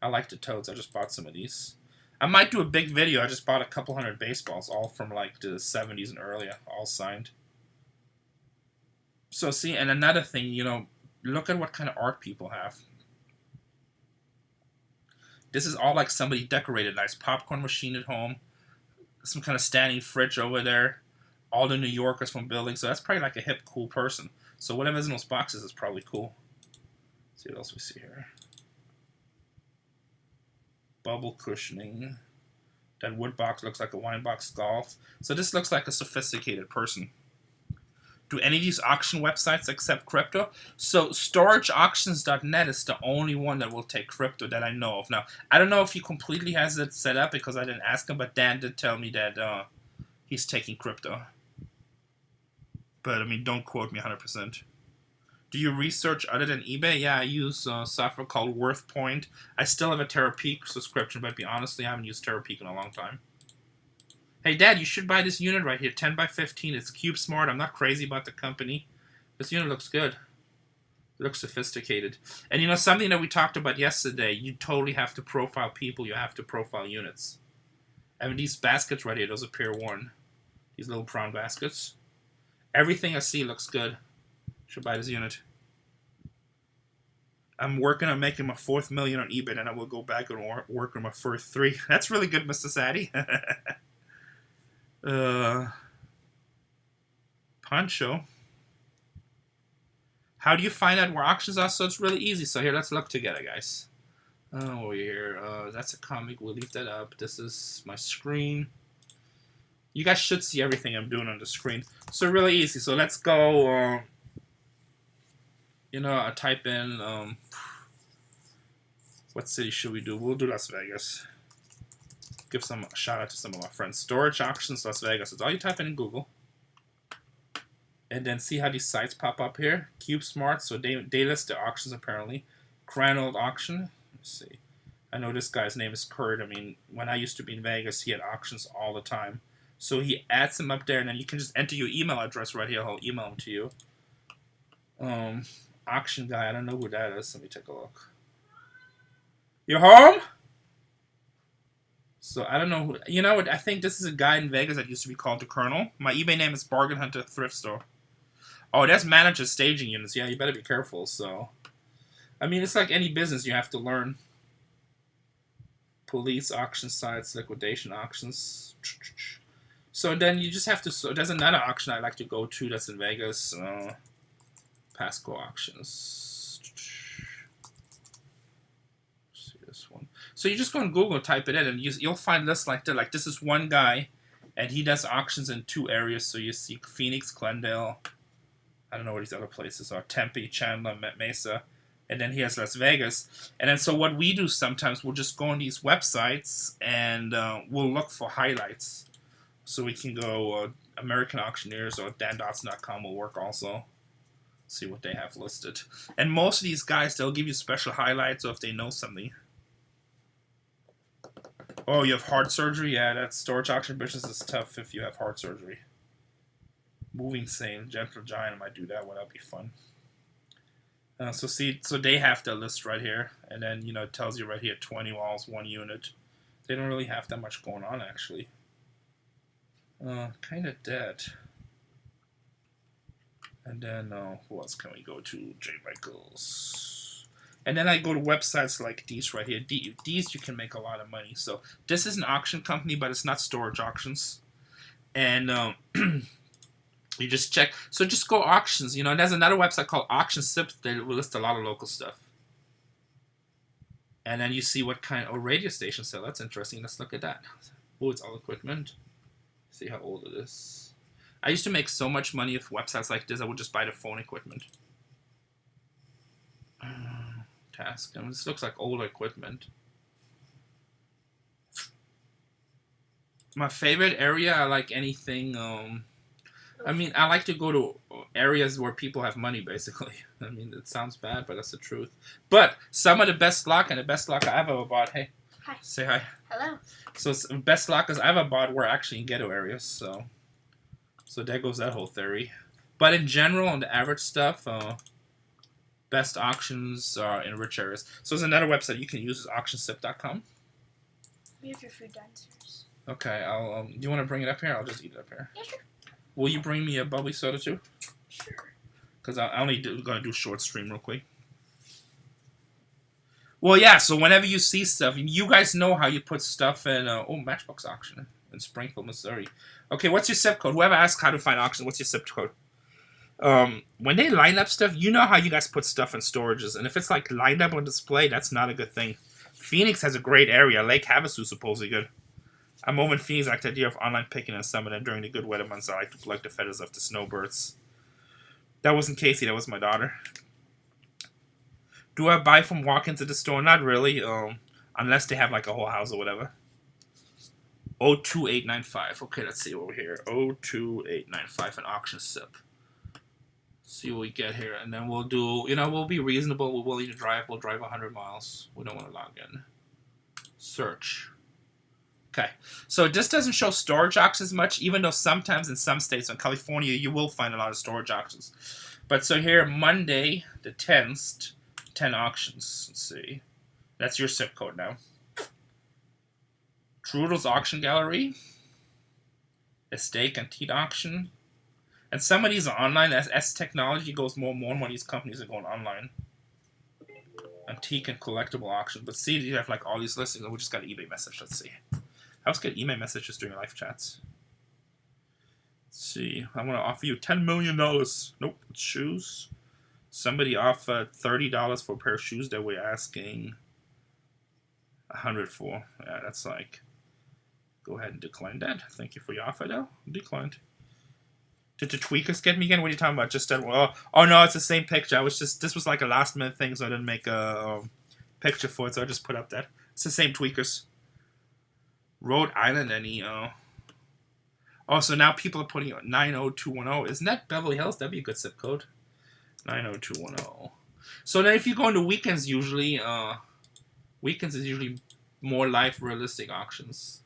I like the toads. I just bought some of these. I might do a big video. I just bought a couple hundred baseballs, all from like the 70s and earlier, all signed. So see, and another thing, you know, look at what kind of art people have. This is all like somebody decorated. Nice popcorn machine at home. Some kind of standing fridge over there. All the New Yorkers from buildings. So that's probably like a hip, cool person. So whatever's in those boxes is probably cool. Let's see what else we see here. Bubble cushioning. That wood box looks like a wine box golf. So this looks like a sophisticated person. Do any of these auction websites accept crypto? So storageauctions.net is the only one that will take crypto that I know of. Now, I don't know if he completely has it set up because I didn't ask him, but Dan did tell me that he's taking crypto. But, I mean, don't quote me 100%. Do you research other than eBay? Yeah, I use software called WorthPoint. I still have a TerraPeak subscription, but honestly, I haven't used TerraPeak in a long time. Hey, Dad, you should buy this unit right here, 10 by 15. It's CubeSmart. I'm not crazy about the company. This unit looks good. It looks sophisticated. And, you know, something that we talked about yesterday, you totally have to profile people. You have to profile units. I mean, these baskets right here, those are Pier 1. These little brown baskets. Everything I see looks good. Should buy this unit. I'm working on making my 4th million on eBay, and I will go back and work on my first 3. That's really good, Mr. Sadie. Poncho. How do you find out where auctions are? So it's really easy. So here, let's look together, guys. Oh, here. That's a comic. We'll leave that up. This is my screen. You guys should see everything I'm doing on the screen. So really easy. So let's go. You know, I type in, what city should we do? We'll do Las Vegas. Give some shout out to some of my friends. Storage auctions, Las Vegas. It's all you type in Google. And then see how these sites pop up here. CubeSmart, so they list the auctions apparently. Grand Old Auction. Let's see. I know this guy's name is Kurt. I mean, when I used to be in Vegas, he had auctions all the time. So he adds them up there, and then you can just enter your email address right here. He'll email them to you. Auction guy, I don't know who that is. Let me take a look. You're home? So I don't know who. You know what? I think this is a guy in Vegas that used to be called the Colonel. My eBay name is Bargain Hunter Thrift Store. Oh, that's manager staging units. Yeah, you better be careful. So, I mean, it's like any business. You have to learn. Police auction sites, liquidation auctions. So then you just have to. So there's another auction I like to go to that's in Vegas. Pasco auctions. See this one. So you just go on Google, type it in, and you'll find lists like that. Like this is one guy, and he does auctions in 2 areas. So you see Phoenix, Glendale. I don't know what these other places are. Tempe, Chandler, Mesa. And then he has Las Vegas. And then so what we do sometimes, we'll just go on these websites and we'll look for highlights. So we can go American Auctioneers or dandotson.com will work also. See what they have listed. And most of these guys, they'll give you special highlights or if they know something. Oh, you have heart surgery? Yeah, that storage auction business is tough if you have heart surgery. Moving Sane, Gentle Giant, I might do that one. That'd be fun. So they have the list right here, and then it tells you right here 20 walls, 1 unit. They don't really have that much going on actually. Kind of dead. And then who else can we go to? J. Michaels. And then I go to websites like these right here. These you can make a lot of money. So this is an auction company, but it's not storage auctions. And you just check. So just go auctions. There's another website called Auction Sip that will list a lot of local stuff. And then you see what kind of radio station sell. That's interesting. Let's look at that. Oh, it's all equipment. See how old it is. I used to make so much money with websites like this. I would just buy the phone equipment. Task. I mean, this looks like older equipment. My favorite area, I like anything. I mean, I like to go to areas where people have money, basically. I mean, it sounds bad, but that's the truth. But some of the best lock and the best lock I've ever bought. Hey. Hi. Say hi. Hello. So best lockers I've ever bought were actually in ghetto areas. So there goes that whole theory. But in general, on the average stuff, best auctions are in rich areas. So there's another website you can use is auctionsip.com. We have your food downstairs. Okay, I'll. Do you want to bring it up here? I'll just eat it up here. Yeah, sure. Will you bring me a bubbly soda too? Sure. Because I only gonna do short stream real quick. Well, yeah. So whenever you see stuff, you guys know how you put stuff in. Matchbox auction in Springfield, Missouri. Okay, what's your zip code? Whoever asks how to find auction, what's your zip code? When they line up stuff, you know how you guys put stuff in storages, and if it's like lined up on display, that's not a good thing. Phoenix has a great area. Lake Havasu is supposedly good. I'm over in Phoenix. I like the idea of online picking in summer, and during the good weather months, I like to collect the feathers of the snowbirds. That wasn't Casey. That was my daughter. Do I buy from walk-ins at the store? Not really, unless they have like a whole house or whatever. 02895. Okay, let's see over here. 02895 an auction sip. See what we get here, and then we'll do. We'll be reasonable. We're willing to drive. We'll drive 100 miles. We don't want to log in. Search. Okay, so this doesn't show storage auctions much, even though sometimes in some states, in California, you will find a lot of storage auctions. But so here, Monday, the 10th, 10 auctions. Let's see. That's your zip code now. Trudel's Auction Gallery. Estate Antique Auction. And some of these are online. As technology goes more and more these companies are going online. Antique and collectible auction. But see, you have like all these listings. We just got an eBay message. Let's see. I always get email messages during live chats. Let's see. I want to offer you $10 million. Nope. It's shoes. Somebody offered $30 for a pair of shoes that we're asking $100 for. Yeah, that's like... Go ahead and decline that. Thank you for your offer, though. Declined. Did the tweakers get me again? What are you talking about? Just that? Oh no, it's the same picture. This was like a last minute thing, so I didn't make a picture for it, so I just put up that. It's the same tweakers. Rhode Island, Oh, so now people are putting 90210. Isn't that Beverly Hills? That'd be a good zip code. 90210. So then if you go on the weekends, usually, Weekends is usually more live, realistic auctions.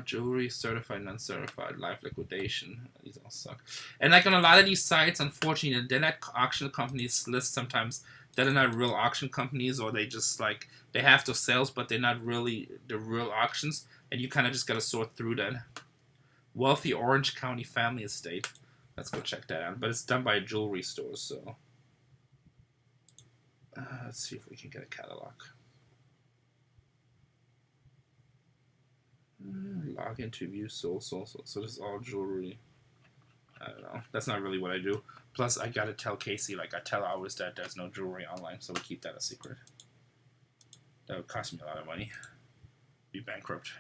Jewelry, certified, non-certified, live liquidation. These all suck. And like on a lot of these sites, unfortunately, they're not auction companies list sometimes. They're not real auction companies, or they just like they have those sales, but they're not really the real auctions. And you kind of just gotta sort through that. Wealthy Orange County Family Estate. Let's go check that out. But it's done by a jewelry store, so let's see if we can get a catalog. Log into view so this is all jewelry. I don't know. That's not really what I do. Plus, I gotta tell Casey, like I tell always that there's no jewelry online, so we keep that a secret. That would cost me a lot of money. Be bankrupt.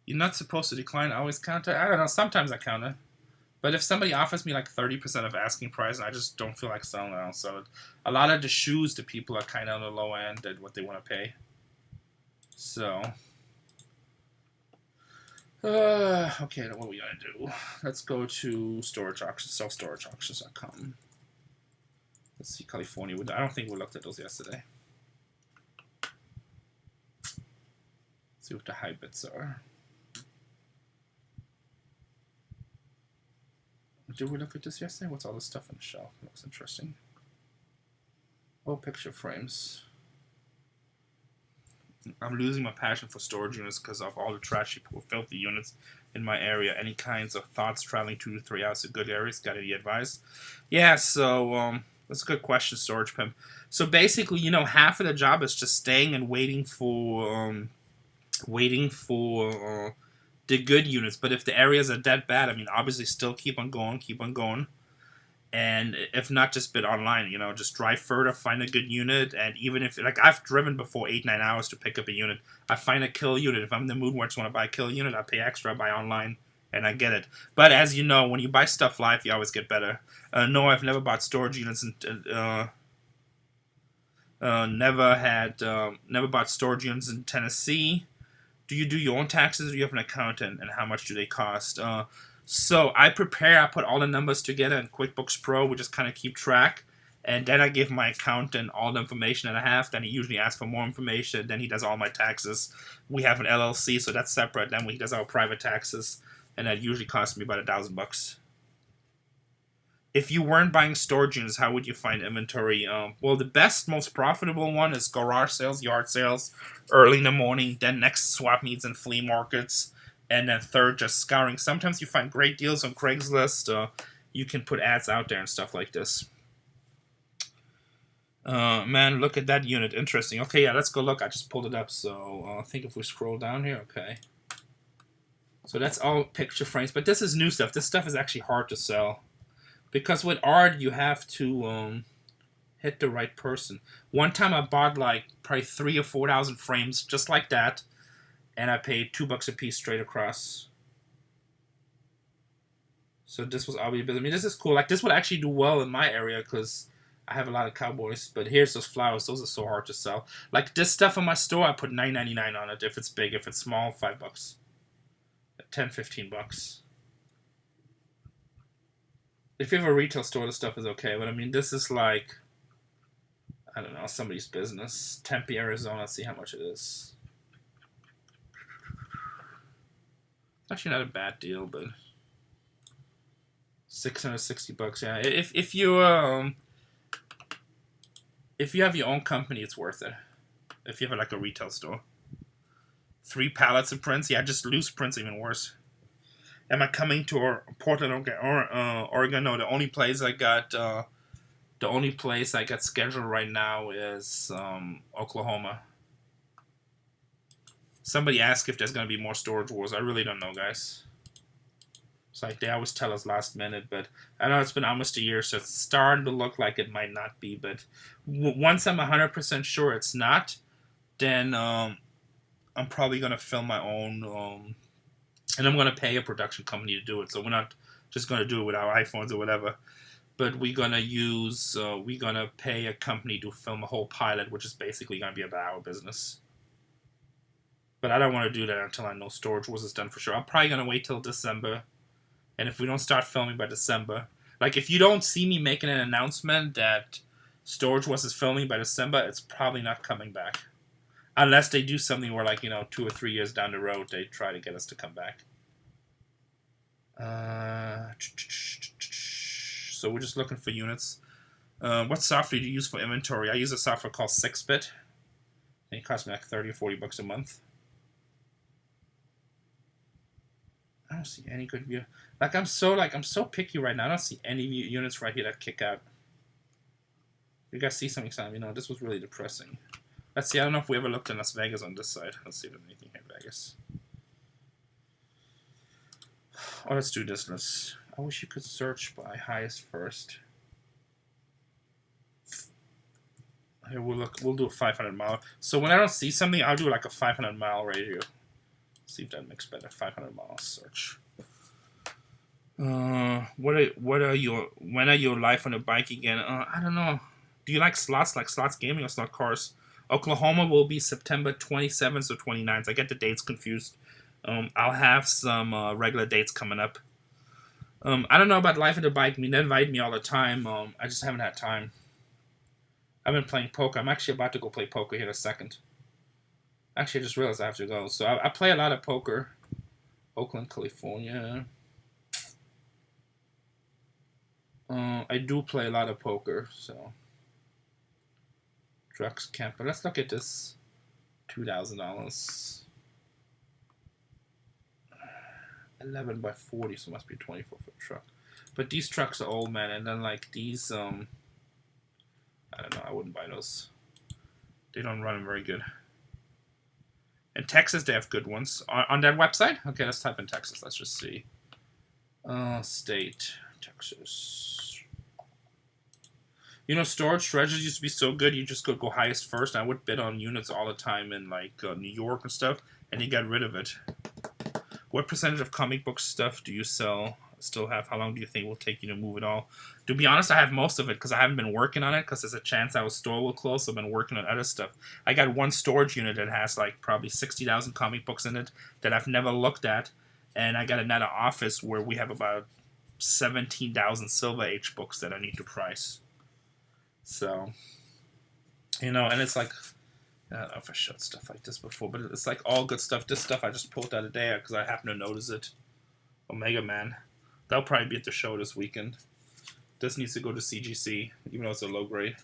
You're not supposed to decline always counter. I don't know. Sometimes I counter. But if somebody offers me like 30% of asking price and I just don't feel like selling it, I don't sell it. A lot of the shoes to people are kind of on the low end at what they want to pay. So, okay, what are we gonna do? Let's go to storage auctions, self-storage-auctions.com. Let's see, California. I don't think we looked at those yesterday. Let's see what the high bits are. Did we look at this yesterday? What's all this stuff on the shelf? Looks interesting. Oh, picture frames. I'm losing my passion for storage units because of all the trashy, filthy units in my area. Any kinds of thoughts traveling 2 to 3 hours to good areas? Got any advice? Yeah, so that's a good question, Storage Pimp. So basically, you know, half of the job is just staying and waiting for the good units. But if the areas are that bad, I mean, obviously still keep on going. And if not, just bid online, you know, just drive further, find a good unit. And even if, like, I've driven before 8-9 hours to pick up a unit. I find a kill unit. If I'm in the mood where I just want to buy a kill unit, I pay extra, I buy online, and I get it. But as you know, when you buy stuff live, you always get better. No, I've never bought storage units never bought storage units in Tennessee. Do you do your own taxes, or do you have an accountant, and how much do they cost? So I put all the numbers together in QuickBooks Pro. We just kind of keep track. And then I give my accountant all the information that I have. Then he usually asks for more information. Then he does all my taxes. We have an LLC, so that's separate. Then he does our private taxes. And that usually costs me about $1,000. If you weren't buying storage units, how would you find inventory? Well, the best, most profitable one is garage sales, yard sales, early in the morning. Then next, Swapmeets and flea markets. And then third, just scouring. Sometimes you find great deals on Craigslist. You can put ads out there and stuff like this. Man, look at that unit. Interesting. Okay, yeah, let's go look. I just pulled it up. So I think if we scroll down here, okay. So that's all picture frames. But this is new stuff. This stuff is actually hard to sell. Because with art, you have to hit the right person. One time I bought like probably 3,000 or 4,000 frames just like that. And I paid $2 a piece straight across. So this was obviously, I mean, this is cool. Like, this would actually do well in my area because I have a lot of cowboys. But here's those flowers. Those are so hard to sell. Like, this stuff in my store, I put $9.99 on it. If it's big, if it's small, $5. $10, $15. If you have a retail store, this stuff is okay. But, I mean, this is like, I don't know, somebody's business. Tempe, Arizona. Let's see how much it is. Actually, not a bad deal, but $660. Yeah, if you have your own company, it's worth it. If you have like a retail store, 3 pallets of prints. Yeah, just loose prints, even worse. Am I coming to Portland, Oregon? No, the only place I got scheduled right now is Oklahoma. Somebody asked if there's going to be more Storage Wars. I really don't know, guys. It's like they always tell us last minute, but I know it's been almost a year, so it's starting to look like it might not be. But once I'm 100% sure it's not, then I'm probably going to film my own, and I'm going to pay a production company to do it. So we're not just going to do it with our iPhones or whatever, but we're going to pay a company to film a whole pilot, which is basically going to be about our business. But I don't want to do that until I know Storage Wars is done for sure. I'm probably going to wait till December. And if we don't start filming by December, like if you don't see me making an announcement that Storage was filming by December. It's probably not coming back. Unless they do something where, like, 2 or 3 years down the road, they try to get us to come back. So we're just looking for units. What software do you use for inventory? I use a software called 6-Bit. It costs me like 30 or 40 bucks a month. I don't see any good view. I'm so picky right now. I don't see any units right here that kick out. You guys see something, Sam? This was really depressing. Let's see. I don't know if we ever looked in Las Vegas on this side. Let's see if there's anything here in Vegas. Oh, let's do this. I wish you could search by highest first. Here we'll do a 500 mile. So when I don't see something, I'll do like a 500 mile radio. See if that makes better. 500 mile search. When are you live on a bike again? I don't know. Do you like slots gaming or slot cars? Oklahoma will be September 27th or 29th. I get the dates confused. I'll have some regular dates coming up. I don't know about live on the bike. They invite me all the time. I just haven't had time. I've been playing poker. I'm actually about to go play poker here in a second. Actually, I just realized I have to go. So I play a lot of poker. Oakland, California. I do play a lot of poker, so. Drugs camper. Let's look at this. $2,000. 11 by 40, so it must be a 24-foot truck. But these trucks are old, man, and then like these, I don't know, I wouldn't buy those. They don't run them very good. In Texas, they have good ones. On that website? Okay, let's type in Texas. Let's just see. State, Texas. Storage treasures used to be so good. You just could go highest first. I would bid on units all the time in like New York and stuff, and you got rid of it. What percentage of comic book stuff do you still have? How long do you think it will take you to move it all? To be honest, I have most of it because I haven't been working on it because there's a chance our store will close. So I've been working on other stuff. I got one storage unit that has like probably 60,000 comic books in it that I've never looked at. And I got another office where we have about 17,000 Silver Age books that I need to price. So, and it's like, I don't know if I showed stuff like this before, but it's like all good stuff. This stuff I just pulled out of there because I happen to notice it. Omega Man. They'll probably be at the show this weekend. This needs to go to CGC, even though it's a low grade.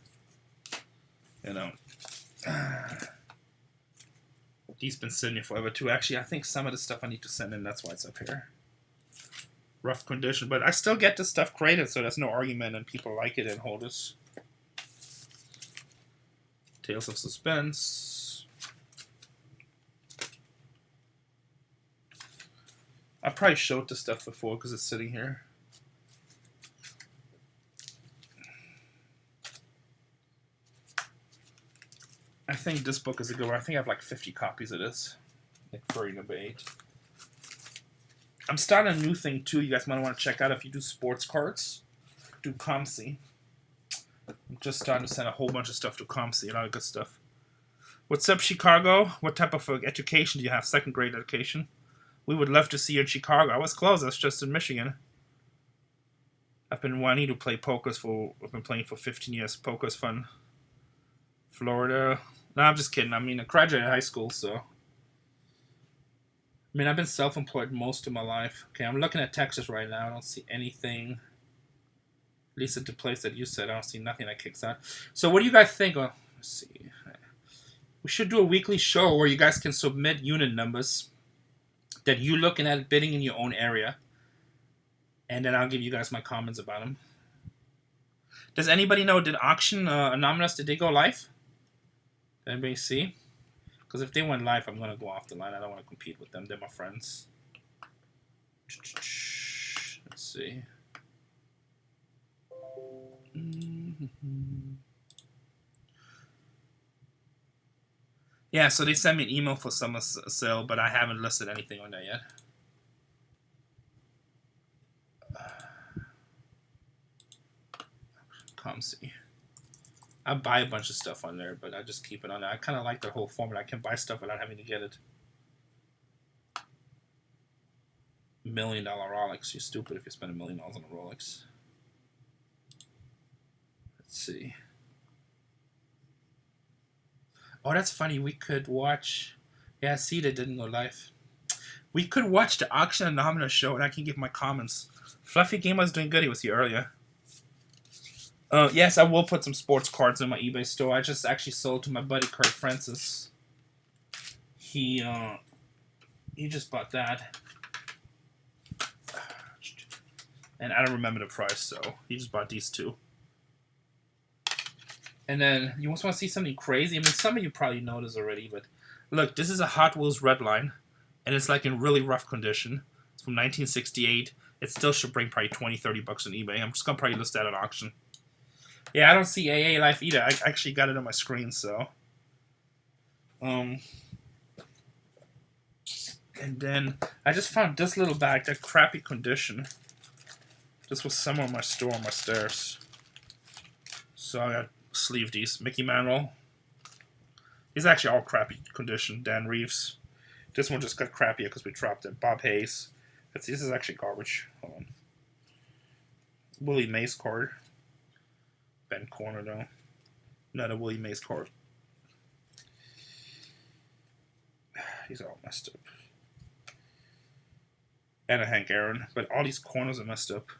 These been sitting here forever too. Actually, I think some of the stuff I need to send in, that's why it's up here. Rough condition, but I still get this stuff created, so there's no argument, and people like it and hold us. Tales of Suspense. I probably showed this stuff before because it's sitting here. I think this book is a good one. I think I have like 50 copies of this. Like furry number 8. I'm starting a new thing too. You guys might want to check out if you do sports cards. Do ComC. I'm just starting to send a whole bunch of stuff to ComC. A lot of good stuff. What's up, Chicago? What type of education do you have? Second grade education? We would love to see you in Chicago. I was close. I was just in Michigan. I've been wanting to play poker I've been playing for 15 years. Poker's fun. Florida. No, I'm just kidding. I mean, I graduated high school, so. I've been self-employed most of my life. Okay, I'm looking at Texas right now. I don't see anything. At least at the place that you said, I don't see nothing that kicks out. So what do you guys think? Oh, let's see. We should do a weekly show where you guys can submit unit numbers that you're looking at bidding in your own area. And then I'll give you guys my comments about them. Does anybody know, did Auction Anonymous, did they go live? Did anybody see? Because if they went live, I'm going to go off the line. I don't want to compete with them. They're my friends. Let's see. Yeah, so they sent me an email for summer sale, but I haven't listed anything on there yet. ComC. I buy a bunch of stuff on there, but I just keep it on there. I kind of like the whole format. I can buy stuff without having to get it. $1 million Rolex. You're stupid if you spend $1 million on a Rolex. Let's see. Oh, that's funny. We could watch. Yeah, see, they didn't go live. We could watch the auction anonymous show, and I can give my comments. Fluffy Gamer was doing good. He was here earlier. Yes, I will put some sports cards in my eBay store. I just actually sold to my buddy Kurt Francis. He just bought that. And I don't remember the price, so he just bought these two. And then, you also want to see something crazy? I mean, some of you probably know this already, but look, this is a Hot Wheels Redline, and it's like in really rough condition. It's from 1968. It still should bring probably 20, 30 bucks on eBay. I'm just going to probably list that at auction. Yeah, I don't see AA Life either. I actually got it on my screen, so. And then, I just found this little bag, that crappy condition. This was somewhere in my store on my stairs. So I got sleeve these. Mickey Mantle. These are actually all crappy condition. Dan Reeves. This one just got crappier because we dropped it. Bob Hayes. This is actually garbage. Hold on. Willie Mays card. Ben Corner though. Another Willie Mays card. These are all messed up. And a Hank Aaron. But all these corners are messed up.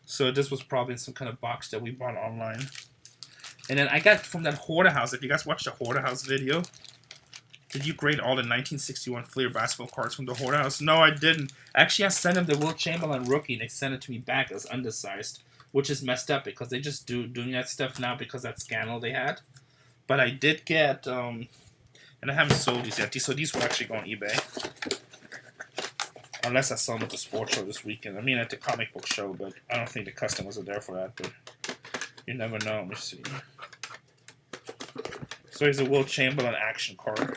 So this was probably some kind of box that we bought online. And then I got from that Hoarder House. If you guys watched the Hoarder House video, did you grade all the 1961 Fleer basketball cards from the Hoarder House? No, I didn't. Actually, I sent them the Will Chamberlain rookie, and they sent it to me back as undersized, which is messed up because they just doing that stuff now because that scandal they had. But I did get, and I haven't sold these yet. So these will actually go on eBay. Unless I sell them at the sports show this weekend. I mean, at the comic book show, but I don't think the customers are there for that. But you never know. Let me see. So here's a Will Chamberlain action card.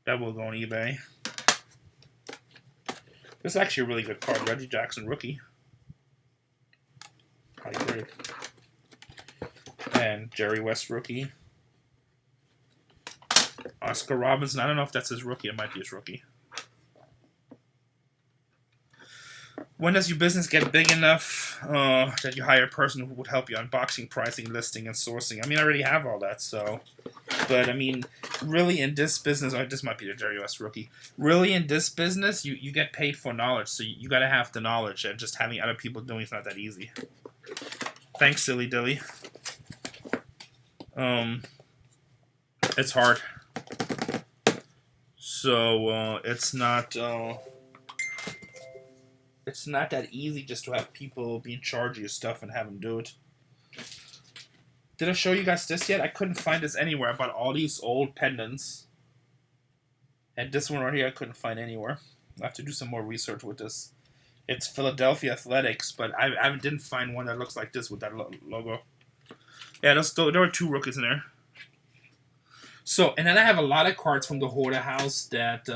That will go on eBay. This is actually a really good card. Reggie Jackson rookie. High grade. And Jerry West rookie. Oscar Robertson. I don't know if that's his rookie. It might be his rookie. When does your business get big enough that you hire a person who would help you unboxing, pricing, listing, and sourcing? I mean, I already have all that, so. But, I mean, really in this business, this might be the Jerry West rookie. Really in this business, you get paid for knowledge, so you got to have the knowledge, and just having other people doing it's not that easy. Thanks, Silly Dilly. It's hard. So, it's not that easy just to have people be in charge of your stuff and have them do it. Did I show you guys this yet? I couldn't find this anywhere. I bought all these old pendants. And this one right here I couldn't find anywhere. I have to do some more research with this. It's Philadelphia Athletics, but I didn't find one that looks like this with that logo. Yeah, there were two rookies in there. So, and then I have a lot of cards from the Hoarder House that...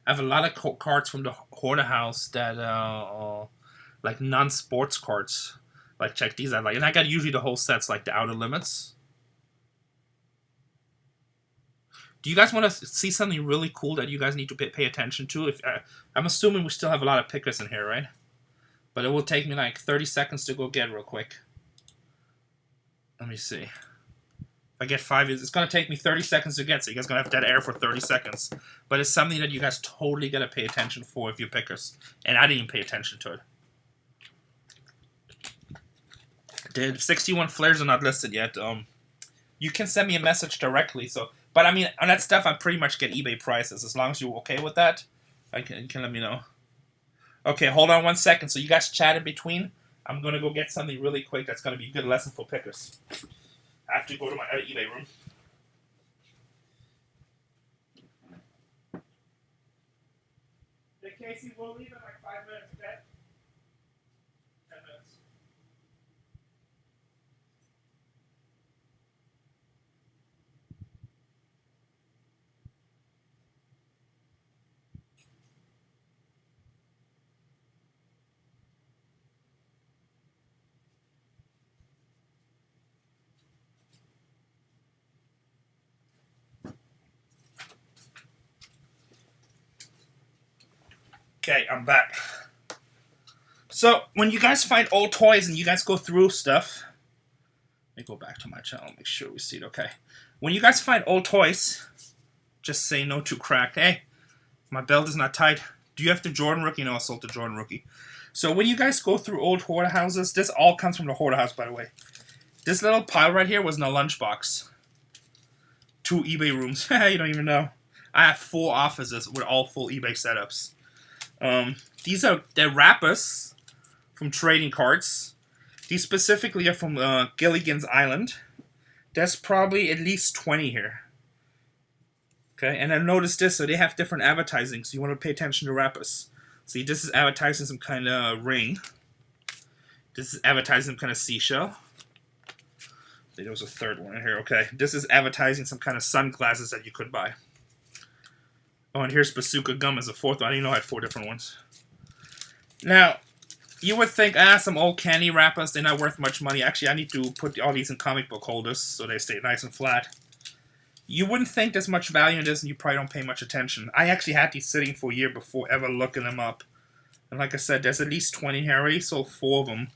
I have a lot of cards from the Hoarder House that like non-sports cards. Like, check these out. Like, and I got usually the whole sets, like the Outer Limits. Do you guys want to see something really cool that you guys need to pay attention to? I'm assuming we still have a lot of pickers in here, right? But it will take me like 30 seconds to go get real quick. Let me see. I get 5, it's going to take me 30 seconds to get, so you guys are going to have dead air for 30 seconds. But it's something that you guys totally got to pay attention for if you're pickers. And I didn't even pay attention to it. The 61 flares are not listed yet. You can send me a message directly. But I mean, on that stuff, I pretty much get eBay prices. As long as you're okay with that, you can let me know. Okay, hold on 1 second. So you guys chat in between. I'm going to go get something really quick that's going to be a good lesson for pickers. I have to go to my other eBay room. Hey, Casey, we'll leave in like 5 minutes, okay? 10 minutes. Okay, I'm back. So, when you guys find old toys and you guys go through stuff, me go back to my channel, make sure we see it. Okay. When you guys find old toys, just say no to crack. Hey, my belt is not tight. Do you have the Jordan rookie? No, I sold the Jordan rookie. So when you guys go through old hoarder houses, this all comes from the hoarder house, by the way. This little pile right here was in a lunchbox. 2 eBay rooms. You don't even know. I have 4 offices with all full eBay setups. These are the wrappers from trading cards. These specifically are from Gilligan's Island. There's probably at least 20 here. Okay, and then notice this, so they have different advertising, so you want to pay attention to wrappers. See, this is advertising some kind of ring. This is advertising some kind of seashell. See, there was a third one in here. Okay, this is advertising some kind of sunglasses that you could buy. Oh, and here's Bazooka Gum as a 4th one. I didn't know I had 4 different ones. Now, you would think, some old candy wrappers, they're not worth much money. Actually, I need to put all these in comic book holders so they stay nice and flat. You wouldn't think there's much value in this, and you probably don't pay much attention. I actually had these sitting for a year before ever looking them up. And like I said, there's at least 20 here. I already sold 4 of them.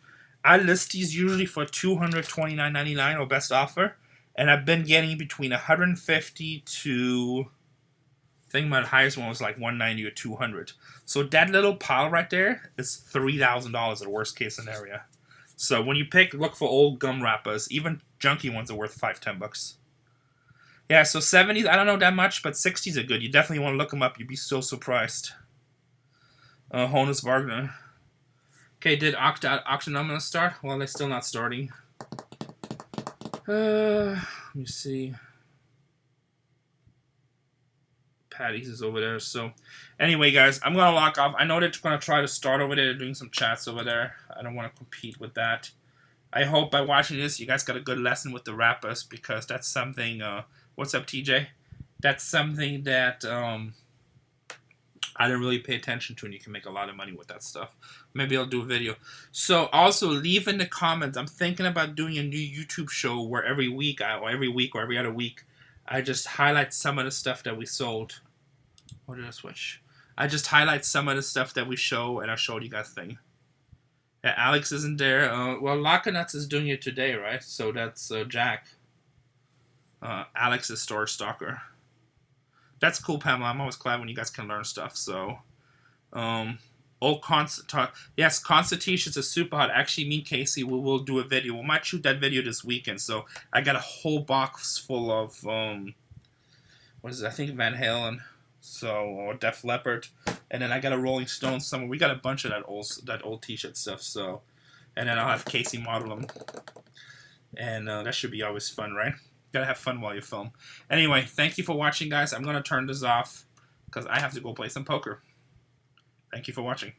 I list these usually for $229.99 or best offer. And I've been getting between $150 to... I think my highest one was like $190 or $200. So that little pile right there is $3,000 at the worst case scenario. So when you look for old gum wrappers, even junky ones are worth $5-10. Yeah, so 70s, I don't know that much, but 60s are good. You definitely want to look them up. You'd be so surprised. Honus Wagner. Okay, did Octonomina start? Well, they're still not starting. Let me see. Patty's is over there. So, anyway, guys, I'm going to lock off. I know they're going to try to start over there. They're doing some chats over there. I don't want to compete with that. I hope by watching this, you guys got a good lesson with the wrappers, because that's something... what's up, TJ? That's something that I didn't really pay attention to, and you can make a lot of money with that stuff. Maybe I'll do a video. So, also, leave in the comments. I'm thinking about doing a new YouTube show where every week or every other week, I just highlight some of the stuff that we sold. Or did I switch? I just highlight some of the stuff that we show, and I showed you guys thing. Yeah, Alex isn't there. Well, Lockernuts is doing it today, right? So that's Jack. Alex is Storage Stalker. That's cool, Pamela. I'm always glad when you guys can learn stuff. So, yes, Constitution's a super hot. Actually, me and Casey, we will do a video. We might shoot that video this weekend. So, I got a whole box full of, what is it? I think Van Halen. So, or Def Leppard. And then I got a Rolling Stones somewhere. We got a bunch of that old t-shirt stuff. So, and then I'll have Casey model them. And that should be always fun, right? Gotta have fun while you film. Anyway, thank you for watching, guys. I'm gonna turn this off because I have to go play some poker. Thank you for watching.